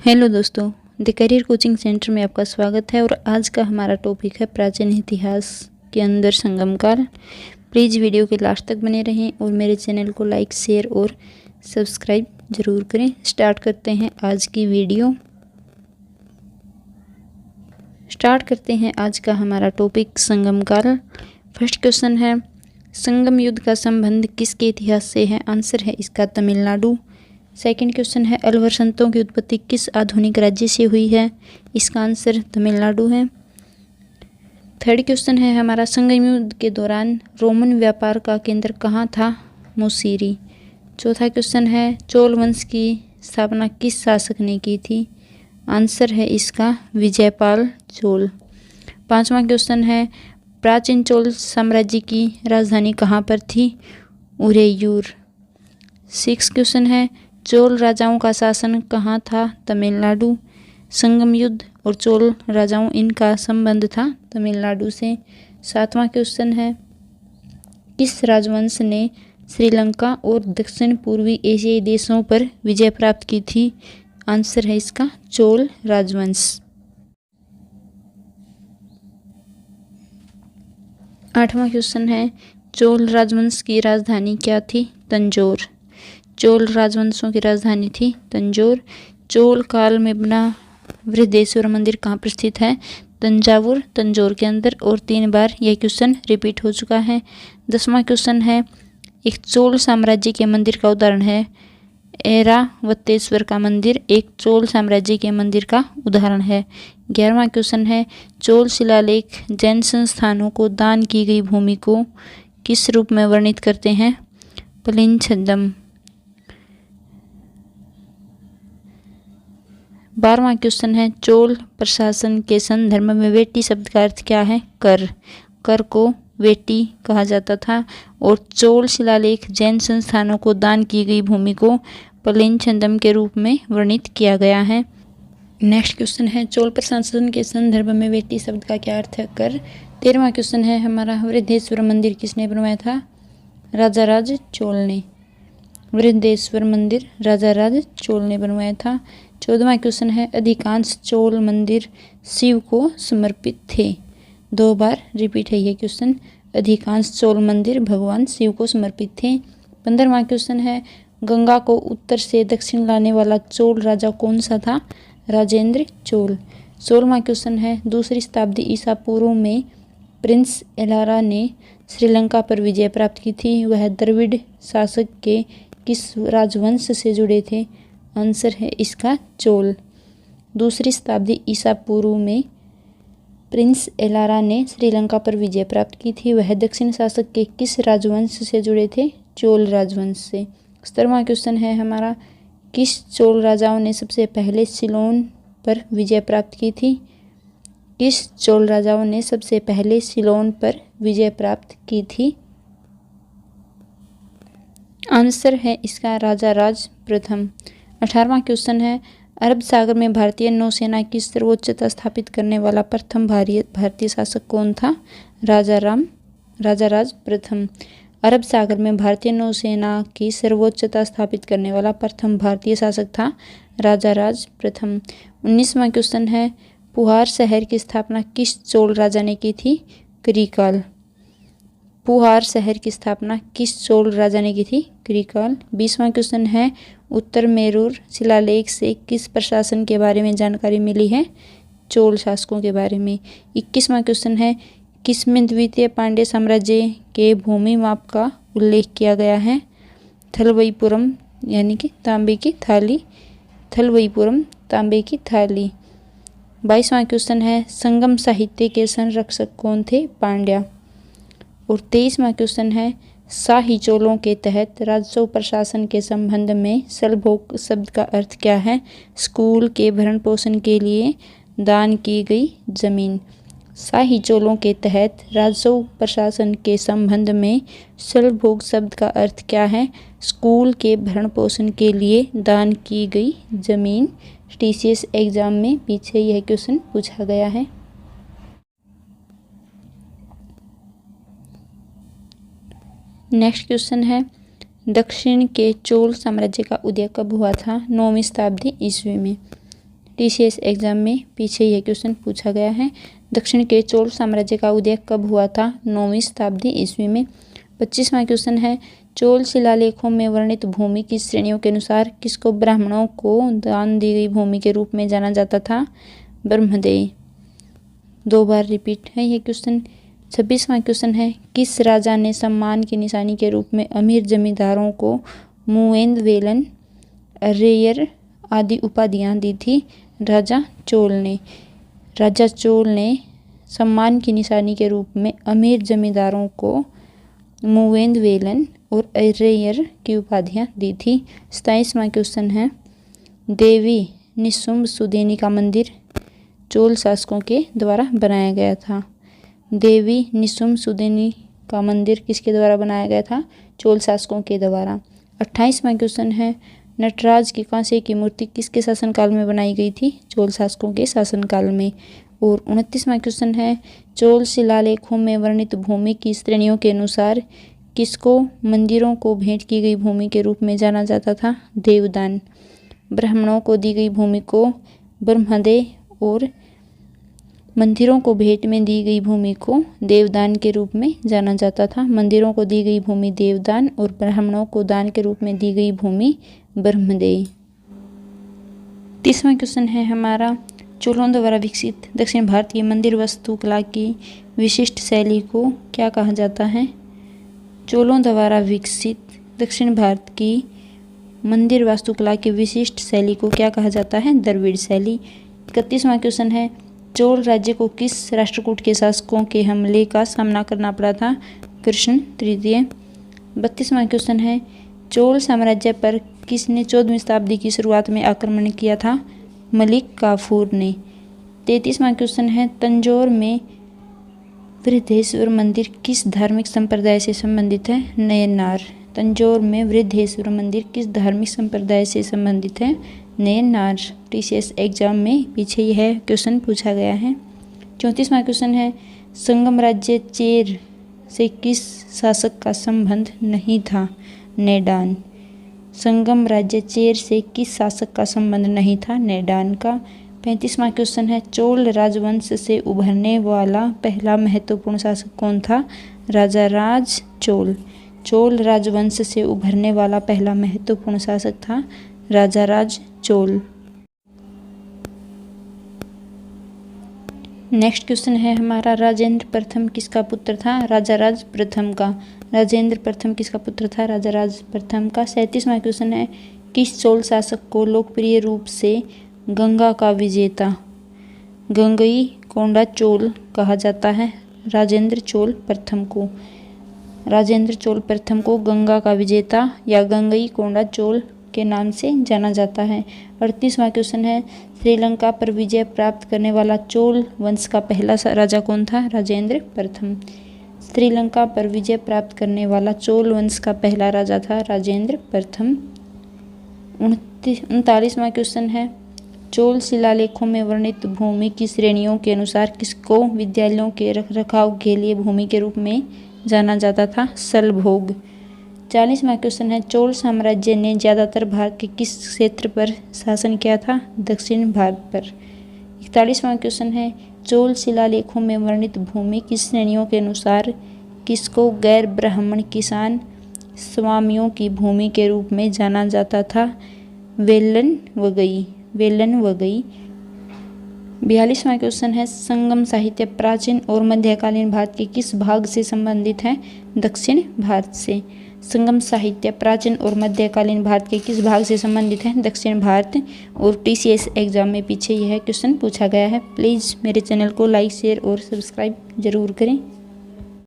Hello दोस्तों, the career coaching centre में आपका स्वागत है। और आज का हमारा टॉपिक है प्राचीन इतिहास के अंदर संगम काल। प्लीज़ वीडियो के लास्ट तक बने रहें और मेरे चैनल को लाइक, शेयर और सब्सक्राइब ज़रूर करें। स्टार्ट करते हैं आज की वीडियो। स्टार्ट करते हैं आज का हमारा टॉपिक संगम काल। फर्स्ट क्वेश्चन है, संगम युद्ध का संबंध किसके इतिहास से है? आंसर है इसका तमिलनाडु। सेकंड क्वेश्चन है, अलवर संतों की उत्पत्ति किस आधुनिक राज्य से हुई है? इसका आंसर तमिलनाडु है। थर्ड क्वेश्चन है हमारा, संगम युद्ध के दौरान रोमन व्यापार का केंद्र कहाँ था? मुसीरी। चौथा क्वेश्चन है, चोल वंश की स्थापना किस शासक ने की थी? आंसर है इसका विजयपाल चोल। पांचवा क्वेश्चन है, प्राचीन चोल साम्राज्य की राजधानी कहाँ पर थी? उरेयूर। सिक्स क्वेश्चन है, चोल राजाओं का शासन कहाँ था? तमिलनाडु। संगम युद्ध और चोल राजाओं इनका संबंध था तमिलनाडु से। सातवां क्वेश्चन है, किस राजवंश ने श्रीलंका और दक्षिण पूर्वी एशियाई देशों पर विजय प्राप्त की थी? आंसर है इसका चोल राजवंश। आठवां क्वेश्चन है, चोल राजवंश की राजधानी क्या थी? तंजौर। चोल राजवंशों की राजधानी थी तंजौर। चोल काल में बना बृहदेश्वर मंदिर कहाँ पर स्थित है? तंजावुर, तंजौर के अंदर। और 3 बार यह क्वेश्चन रिपीट हो चुका है। 10वां क्वेश्चन है, एक चोल साम्राज्य के मंदिर का उदाहरण है। ऐरावतेश्वर का मंदिर एक चोल साम्राज्य के मंदिर का उदाहरण है। 11वां क्वेश्चन है, चोल शिलालेख जैन संस्थानों को दान की गई भूमि को किस रूप में वर्णित करते हैं? पलिंछदम। 12वां क्वेश्चन है, चोल प्रशासन के संदर्भ में वेटी शब्द का अर्थ क्या है? कर। कर को वेटी कहा जाता था। और चोल शिलालेख जैन संस्थानों को दान की गई भूमि को पलिंछदम के रूप में वर्णित किया गया है। नेक्स्ट क्वेश्चन है, चोल प्रशासन के संदर्भ में वेटी शब्द का क्या अर्थ है? कर। 13वां क्वेश्चन है हमारा, बृहदेश्वर मंदिर किसने बनवाया था? राजाराज चोल ने। बृहदेश्वर मंदिर राजाराज चोल ने बनवाया था। 14वां क्वेश्चन है, अधिकांश चोल मंदिर शिव को समर्पित थे। 2 बार रिपीट है यह क्वेश्चन। अधिकांश चोल मंदिर भगवान शिव को समर्पित थे। 15वां क्वेश्चन है, गंगा को उत्तर से दक्षिण लाने वाला चोल राजा कौन सा था? राजेंद्र चोल। 16वां क्वेश्चन है, दूसरी शताब्दी ईसा पूर्व में प्रिंस एलारा ने श्रीलंका पर विजय प्राप्त की थी। वह द्रविड़ शासक के किस राजवंश से जुड़े थे? आंसर है इसका चोल। दूसरी शताब्दी ईसा पूर्व में प्रिंस एलारा ने श्रीलंका पर विजय प्राप्त की थी। वह दक्षिण शासक के किस राजवंश से जुड़े थे? चोल राजवंश से। 17वां क्वेश्चन है हमारा, किस चोल राजाओं ने सबसे पहले सिलोन पर विजय प्राप्त की थी? किस चोल राजाओं ने सबसे पहले सिलोन पर विजय प्राप्त की थी? आंसर है इसका राजाराज प्रथम। 18वां क्वेश्चन है, अरब सागर में भारतीय नौसेना की सर्वोच्चता स्थापित करने वाला प्रथम भारतीय शासक कौन था? राजाराज प्रथम। अरब सागर में भारतीय नौसेना की सर्वोच्चता स्थापित करने वाला प्रथम भारतीय शासक था राजाराज प्रथम। 19वां क्वेश्चन है, पुहार शहर की स्थापना किस चोल राजा ने की थी? करिकाल। पुहार शहर की स्थापना किस चोल राजा ने की थी? करिकाल। 20वां क्वेश्चन है, उत्तर मेरूर शिलालेख से किस प्रशासन के बारे में जानकारी मिली है? चोल शासकों के बारे में। 21वां क्वेश्चन है, किसमें द्वितीय पांड्य साम्राज्य के भूमि माप का उल्लेख किया गया है? थलवईपुरम यानी कि तांबे की थाली। थलवईपुरम तांबे की थाली। 22वां क्वेश्चन है, संगम साहित्य के संरक्षक कौन थे? पांड्या। और 23वां क्वेश्चन है, शाही चोलों के तहत राजस्व प्रशासन के संबंध में शलभोग शब्द का अर्थ क्या है? स्कूल के भरण पोषण के लिए दान की गई जमीन। शाही चोलों के तहत राजस्व प्रशासन के संबंध में शलभोग शब्द का अर्थ क्या है? स्कूल के भरण पोषण के लिए दान की गई जमीन। टीसीएस एग्जाम में पीछे यह क्वेश्चन पूछा गया है। नेक्स्ट क्वेश्चन है, दक्षिण के चोल साम्राज्य का उदय कब हुआ था? 9वीं शताब्दी ईस्वी में। TCS एग्जाम में पीछे यह क्वेश्चन पूछा गया है। दक्षिण के चोल साम्राज्य का उदय कब हुआ था? 9वीं शताब्दी ईस्वी में। 25वां क्वेश्चन है चोल शिलालेखों में वर्णित भूमि की श्रेणियों के अनुसार किसको ब्राह्मणों को दान दी गई भूमि के रूप में जाना जाता था? ब्रह्मदेय। 2 बार रिपीट है ये क्वेश्चन। 26वां क्वेश्चन है किस राजा ने सम्मान की निशानी के रूप में अमीर जमींदारों को मुएंद वेलन, अरेयर आदि उपाधियां दी थी? राजा चोल ने। राजा चोल ने सम्मान की निशानी के रूप में अमीर जमींदारों को मुएंद वेलन और अरेयर की उपाधियां दी थी। 27वां क्वेश्चन है देवी निशुंभ सुदेनी का मंदिर चोल शासकों के द्वारा बनाया गया था। देवी निशुंभ सुदेनी का मंदिर किसके द्वारा बनाया गया था? चोल शासकों के द्वारा। 28वां क्वेश्चन है नटराज की कांसे की मूर्ति किसके शासनकाल में बनाई गई थी? चोल शासकों के शासनकाल में। और 29वां क्वेश्चन है चोल शिलालेखों में वर्णित भूमि की श्रेणियों के अनुसार किसको मंदिरों को भेंट की गई भूमि के रूप में जाना जाता था? देवदान। ब्राह्मणों को दी गई भूमि को ब्रह्मदेय और मंदिरों को भेंट में दी गई भूमि को देवदान के रूप में जाना जाता था। मंदिरों को दी गई भूमि देवदान और ब्राह्मणों को दान के रूप में दी गई भूमि ब्रह्मदेय। 30वां क्वेश्चन है हमारा चोलों द्वारा विकसित दक्षिण भारत की मंदिर वास्तुकला की विशिष्ट शैली को क्या कहा जाता है? चोलों द्वारा विकसित दक्षिण भारत की मंदिर वास्तुकला की विशिष्ट शैली को क्या कहा जाता है? द्रविड़ शैली। 31वां क्वेश्चन है चोल राज्य को किस राष्ट्रकूट के शासकों के हमले का सामना करना पड़ा था? कृष्ण तृतीय। 32वां क्वेश्चन है चोल साम्राज्य पर किसने 14वीं शताब्दी की शुरुआत में आक्रमण किया था? मलिक काफूर ने। 33वां क्वेश्चन है तंजौर में वृद्धेश्वर मंदिर किस धार्मिक संप्रदाय से संबंधित है? नयनार। तंजौर में वृद्धेश्वर मंदिर किस धार्मिक संप्रदाय से संबंधित है? नयनार। TCS एग्जाम में पीछे यह क्वेश्चन पूछा गया है। 34वां क्वेश्चन है संगम राज्य चेर से किस शासक का संबंध नहीं था? नेडान। संगम राज्य चेर से किस शासक का संबंध नहीं था? नेडान का। 35वां क्वेश्चन है चोल राजवंश से उभरने वाला पहला महत्वपूर्ण शासक कौन था? राजाराज चोल। चोल राजवंश से उभरने वाला पहला महत्वपूर्ण शासक था राजाराज चोल। नेक्स्ट क्वेश्चन है हमारा राजेंद्र प्रथम किसका पुत्र था? राजाराज प्रथम का। राजेंद्र प्रथम किसका पुत्र था? राजाराज प्रथम का। 37वां क्वेश्चन है किस चोल शासक को लोकप्रिय रूप से गंगा का विजेता गंगई कोंडा चोल कहा जाता है? राजेंद्र चोल प्रथम को। राजेंद्र चोल प्रथम को गंगा का विजेता या गंगई कोंडा चोल के नाम से जाना जाता है। 38वां क्वेश्चन है श्रीलंका पर विजय प्राप्त करने वाला चोल वंश का पहला राजा कौन था? राजेंद्र प्रथम। श्रीलंका पर विजय प्राप्त करने वाला चोल वंश का पहला राजा था राजेंद्र प्रथम। 39वां क्वेश्चन है चोल शिलालेखों में वर्णित भूमि की श्रेणियों के अनुसार किसको विद्यालयों के रखरखाव के लिए भूमि के रूप में जाना जाता था? शलभोग। 40वां क्वेश्चन है चोल साम्राज्य ने ज़्यादातर भारत के किस क्षेत्र पर शासन किया था? दक्षिण भारत पर। 41वां क्वेश्चन है चोल शिलालेखों में वर्णित भूमि की श्रेणियों के अनुसार किसको गैर ब्राह्मण किसान स्वामियों की भूमि के रूप में जाना जाता था? वेलन वगई। वेलन वगई। 42वां क्वेश्चन है संगम साहित्य प्राचीन और मध्यकालीन भारत के किस भाग से संबंधित है? दक्षिण भारत से। संगम साहित्य प्राचीन और मध्यकालीन भारत के किस भाग से संबंधित है? दक्षिण भारत। और TCS एग्जाम में पीछे यह क्वेश्चन पूछा गया है। प्लीज़ मेरे चैनल को लाइक शेयर और सब्सक्राइब जरूर करें।